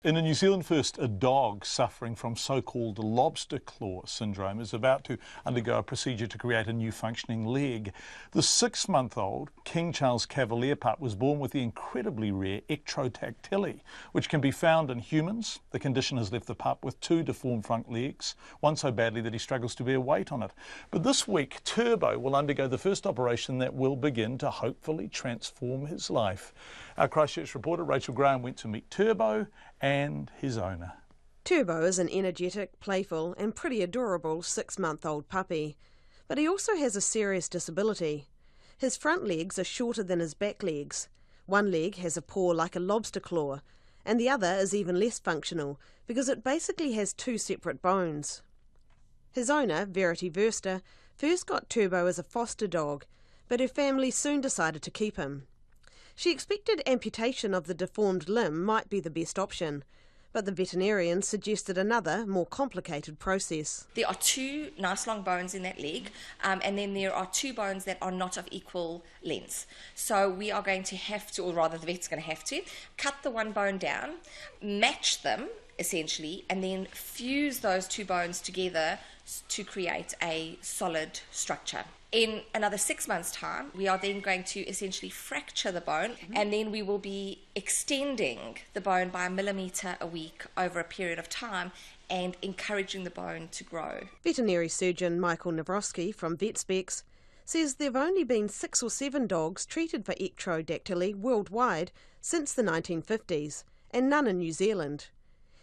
In a New Zealand first, a dog suffering from so-called Lobster Claw syndrome is about to undergo a procedure to create a new functioning leg. The 6-month-old King Charles Cavalier pup was born with the incredibly rare ectrodactyly, which can be found in humans. The condition has left the pup with 2 deformed front legs, one so badly that he struggles to bear weight on it. But this week, Turbo will undergo the first operation that will begin to hopefully transform his life. Our Christchurch reporter Rachel Graham went to meet Turbo and his owner. Turbo is an energetic, playful and pretty adorable 6-month-old puppy. But he also has a serious disability. His front legs are shorter than his back legs. One leg has a paw like a lobster claw, and the other is even less functional because it basically has 2 separate bones. His owner, Verity Verster, first got Turbo as a foster dog, but her family soon decided to keep him. She expected amputation of the deformed limb might be the best option, but the veterinarian suggested another, more complicated process. There are 2 nice long bones in that leg, and then there are 2 bones that are not of equal length. So we are going to have to, or rather the vet's going to have to, cut the one bone down, match them essentially, and then fuse those 2 bones together to create a solid structure. In another 6 months' time, we are then going to essentially fracture the bone, and then we will be extending the bone by 1 millimetre a week over a period of time and encouraging the bone to grow. Veterinary surgeon Michael Nawrowski from VetSpecs says there have only been 6 or 7 dogs treated for ectrodactyly worldwide since the 1950s, and none in New Zealand.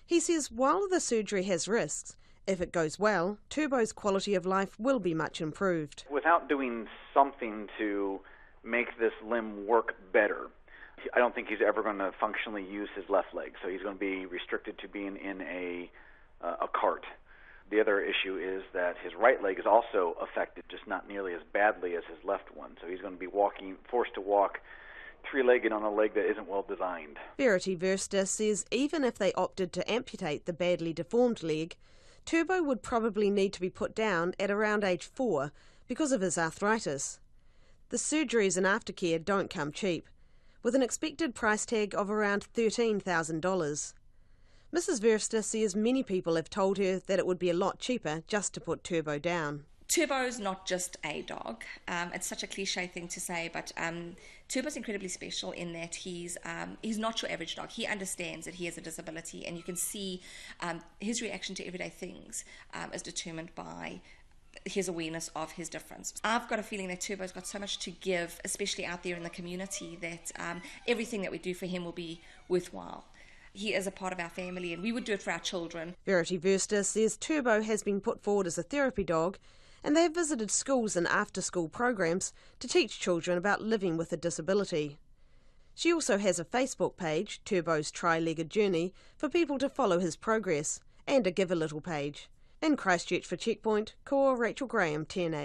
He says while the surgery has risks, if it goes well, Turbo's quality of life will be much improved. Without doing something to make this limb work better, I don't think he's ever going to functionally use his left leg, so he's going to be restricted to being in a cart. The other issue is that his right leg is also affected, just not nearly as badly as his left one, so he's going to be forced to walk 3-legged on a leg that isn't well designed. Verity Verster says even if they opted to amputate the badly deformed leg, Turbo would probably need to be put down at around age 4 because of his arthritis. The surgeries and aftercare don't come cheap, with an expected price tag of around $13,000. Mrs. Verster says many people have told her that it would be a lot cheaper just to put Turbo down. Turbo's not just a dog. It's such a cliche thing to say, but Turbo's incredibly special in that he's not your average dog. He understands that he has a disability, and you can see his reaction to everyday things is determined by his awareness of his difference. I've got a feeling that Turbo's got so much to give, especially out there in the community, that everything that we do for him will be worthwhile. He is a part of our family, and we would do it for our children. Verity Verster says Turbo has been put forward as a therapy dog, and they have visited schools and after-school programs to teach children about living with a disability. She also has a Facebook page, Turbo's Tri-Legged Journey, for people to follow his progress, and a Give a Little page. In Christchurch for Checkpoint, ko Rachel Graham, TNA.